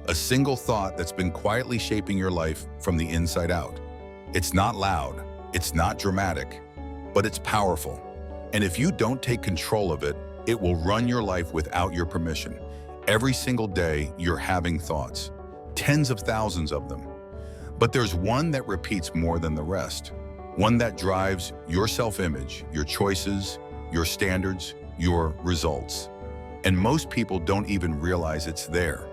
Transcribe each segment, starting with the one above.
A single thought that's been quietly shaping your life from the inside out. It's not loud, it's not dramatic, but it's powerful. And if you don't take control of it, it will run your life without your permission. Every single day, you're having thoughts, tens of thousands of them. But there's one that repeats more than the rest. One that drives your self-image, your choices, your standards, your results. And most people don't even realize it's there.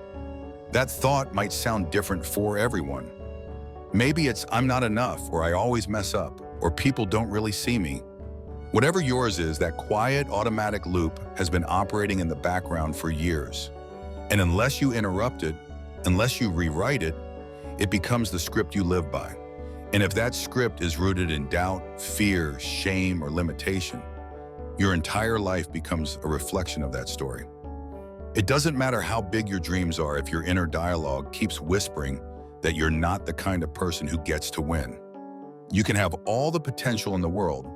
That thought might sound different for everyone. Maybe it's I'm not enough, or I always mess up, or people don't really see me. Whatever yours is, that quiet, automatic loop has been operating in the background for years. And unless you interrupt it, unless you rewrite it, it becomes the script you live by. And if that script is rooted in doubt, fear, shame, or limitation, your entire life becomes a reflection of that story. It doesn't matter how big your dreams are if your inner dialogue keeps whispering that you're not the kind of person who gets to win. You can have all the potential in the world,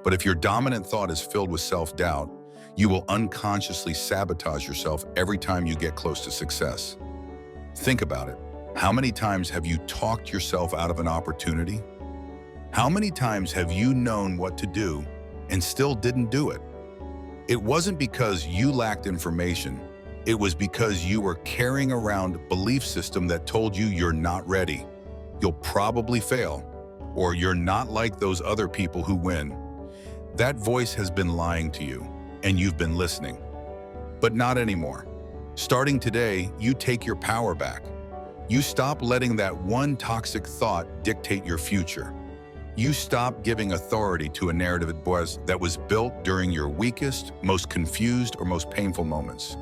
but if your dominant thought is filled with self-doubt, you will unconsciously sabotage yourself every time you get close to success. Think about it. How many times have you talked yourself out of an opportunity? How many times have you known what to do and still didn't do it? It wasn't because you lacked information. It was because you were carrying around a belief system that told you you're not ready, you'll probably fail, or you're not like those other people who win. That voice has been lying to you, and you've been listening. But not anymore. Starting today, you take your power back. You stop letting that one toxic thought dictate your future. You stop giving authority to a narrative that was built during your weakest, most confused, or most painful moments.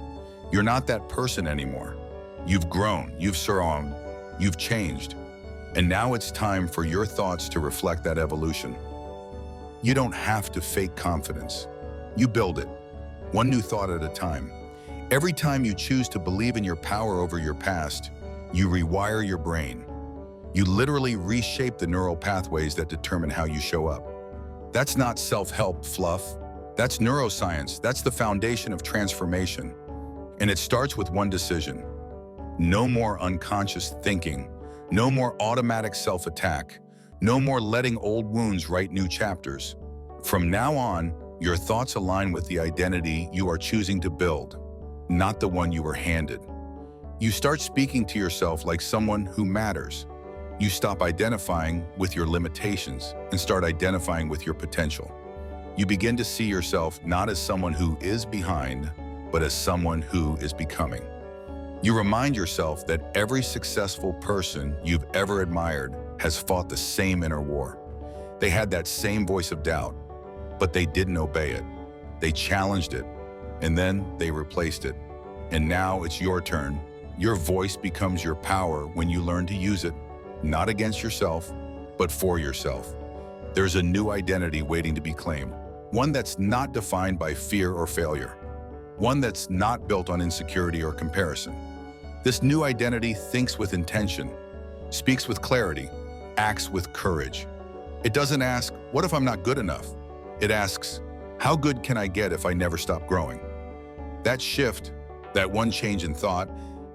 You're not that person anymore. You've grown, you've surrounded, you've changed. And now it's time for your thoughts to reflect that evolution. You don't have to fake confidence. You build it, one new thought at a time. Every time you choose to believe in your power over your past, you rewire your brain. You literally reshape the neural pathways that determine how you show up. That's not self-help fluff. That's neuroscience. That's the foundation of transformation. And it starts with one decision. No more unconscious thinking. No more automatic self-attack. No more letting old wounds write new chapters. From now on, your thoughts align with the identity you are choosing to build, not the one you were handed. You start speaking to yourself like someone who matters. You stop identifying with your limitations and start identifying with your potential. You begin to see yourself not as someone who is behind, but as someone who is becoming. You remind yourself that every successful person you've ever admired has fought the same inner war. They had that same voice of doubt, but they didn't obey it. They challenged it, and then they replaced it. And now it's your turn. Your voice becomes your power when you learn to use it, not against yourself, but for yourself. There's a new identity waiting to be claimed, one that's not defined by fear or failure, one that's not built on insecurity or comparison. This new identity thinks with intention, speaks with clarity, acts with courage. It doesn't ask, what if I'm not good enough? It asks, how good can I get if I never stop growing? That shift, that one change in thought,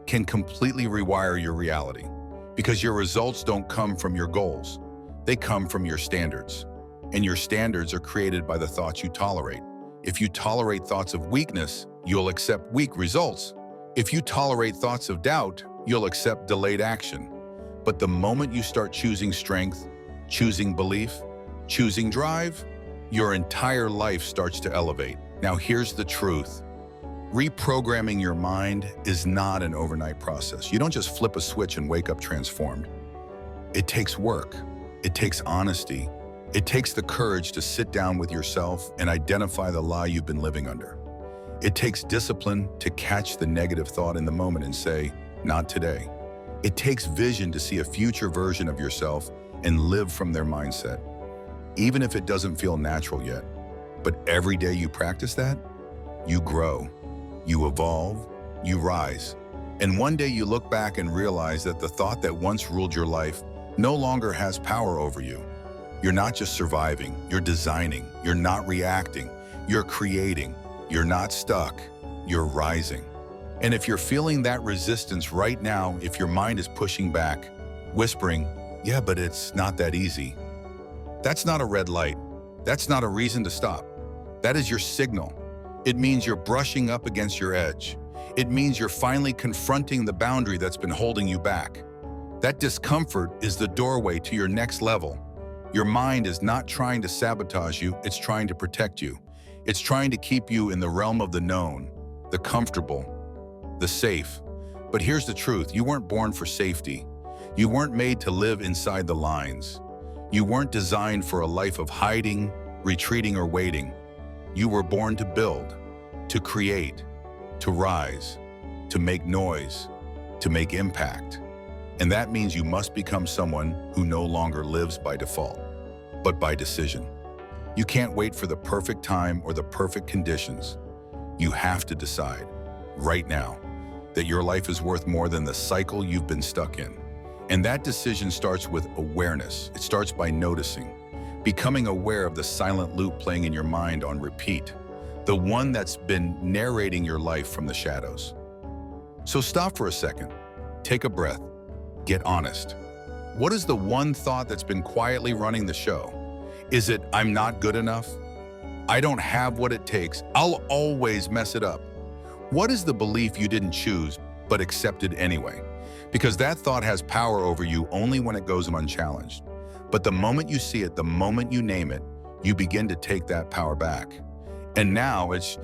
can completely rewire your reality, because your results don't come from your goals. They come from your standards. And your standards are created by the thoughts you tolerate. If you tolerate thoughts of weakness, you'll accept weak results. If you tolerate thoughts of doubt, you'll accept delayed action. But the moment you start choosing strength, choosing belief, choosing drive, your entire life starts to elevate. Now here's the truth. Reprogramming your mind is not an overnight process. You don't just flip a switch and wake up transformed. It takes work. It takes honesty. It takes the courage to sit down with yourself and identify the lie you've been living under. It takes discipline to catch the negative thought in the moment and say, not today. It takes vision to see a future version of yourself and live from their mindset, even if it doesn't feel natural yet. But every day you practice that, you grow, you evolve, you rise. And one day you look back and realize that the thought that once ruled your life no longer has power over you. You're not just surviving, you're designing, you're not reacting, you're creating, you're not stuck, you're rising. And if you're feeling that resistance right now, if your mind is pushing back, whispering, yeah, but it's not that easy, that's not a red light. That's not a reason to stop. That is your signal. It means you're brushing up against your edge. It means you're finally confronting the boundary that's been holding you back. That discomfort is the doorway to your next level. Your mind is not trying to sabotage you, it's trying to protect you. It's trying to keep you in the realm of the known, the comfortable, the safe. But here's the truth, you weren't born for safety. You weren't made to live inside the lines. You weren't designed for a life of hiding, retreating, or waiting. You were born to build, to create, to rise, to make noise, to make impact. And that means you must become someone who no longer lives by default, but by decision. You can't wait for the perfect time or the perfect conditions. You have to decide, right now, that your life is worth more than the cycle you've been stuck in. And that decision starts with awareness. It starts by noticing, becoming aware of the silent loop playing in your mind on repeat, the one that's been narrating your life from the shadows. So stop for a second, take a breath, get honest. What is the one thought that's been quietly running the show? Is it, I'm not good enough? I don't have what it takes. I'll always mess it up. What is the belief you didn't choose but accepted anyway? Because that thought has power over you only when it goes unchallenged. But the moment you see it, the moment you name it, you begin to take that power back. And now it's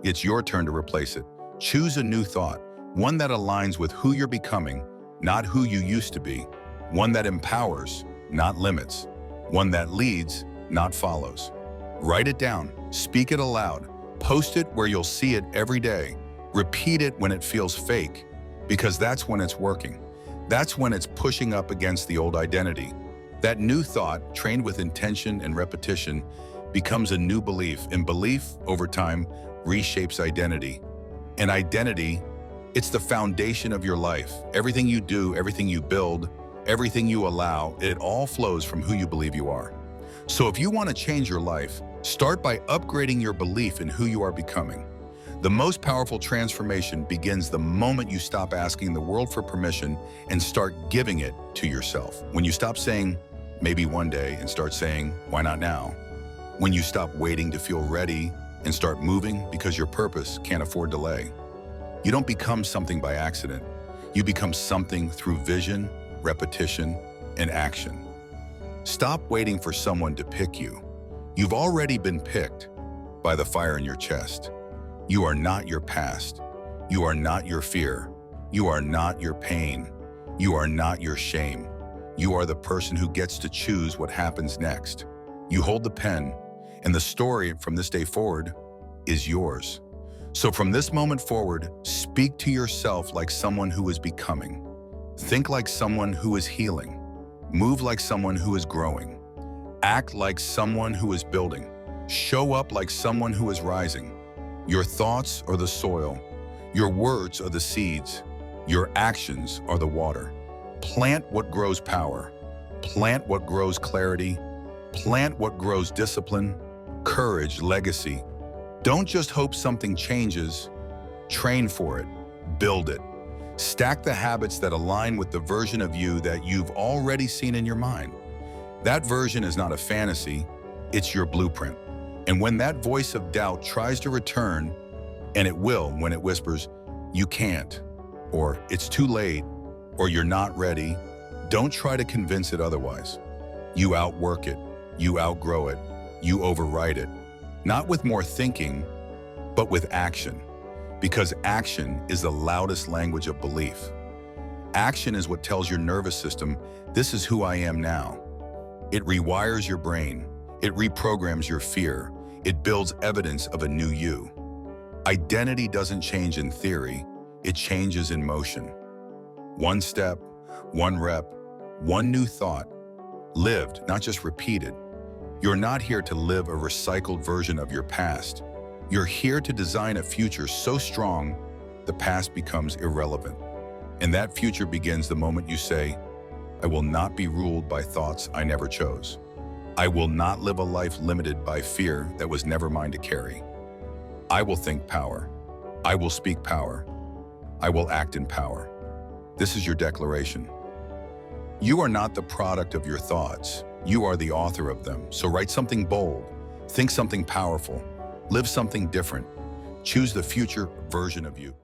it's your turn to replace it. Choose a new thought, one that aligns with who you're becoming, not who you used to be, one that empowers, not limits, one that leads, not follows. Write it down, speak it aloud, post it where you'll see it every day, repeat it when it feels fake, because that's when it's working. That's when it's pushing up against the old identity. That new thought, trained with intention and repetition, becomes a new belief, and belief, over time, reshapes identity. And identity, it's the foundation of your life. Everything you do, everything you build, everything you allow, it all flows from who you believe you are. So if you want to change your life, start by upgrading your belief in who you are becoming. The most powerful transformation begins the moment you stop asking the world for permission and start giving it to yourself. When you stop saying, maybe one day, and start saying, why not now? When you stop waiting to feel ready and start moving because your purpose can't afford delay. You don't become something by accident. You become something through vision, repetition, and action. Stop waiting for someone to pick you. You've already been picked by the fire in your chest. You are not your past. You are not your fear. You are not your pain. You are not your shame. You are the person who gets to choose what happens next. You hold the pen, and the story from this day forward is yours. So from this moment forward, speak to yourself like someone who is becoming. Think like someone who is healing. Move like someone who is growing. Act like someone who is building. Show up like someone who is rising. Your thoughts are the soil. Your words are the seeds. Your actions are the water. Plant what grows power. Plant what grows clarity. Plant what grows discipline, courage, legacy. Don't just hope something changes. Train for it. Build it. Stack the habits that align with the version of you that you've already seen in your mind. That version is not a fantasy, it's your blueprint. And when that voice of doubt tries to return, and it will when it whispers, you can't, or it's too late, or you're not ready, don't try to convince it otherwise. You outwork it, you outgrow it, you override it. Not with more thinking, but with action. Because action is the loudest language of belief. Action is what tells your nervous system, this is who I am now. It rewires your brain. It reprograms your fear. It builds evidence of a new you. Identity doesn't change in theory, it changes in motion. One step, one rep, one new thought, lived, not just repeated. You're not here to live a recycled version of your past. You're here to design a future so strong, the past becomes irrelevant. And that future begins the moment you say, I will not be ruled by thoughts I never chose. I will not live a life limited by fear that was never mine to carry. I will think power. I will speak power. I will act in power. This is your declaration. You are not the product of your thoughts. You are the author of them. So write something bold, think something powerful, live something different. Choose the future version of you.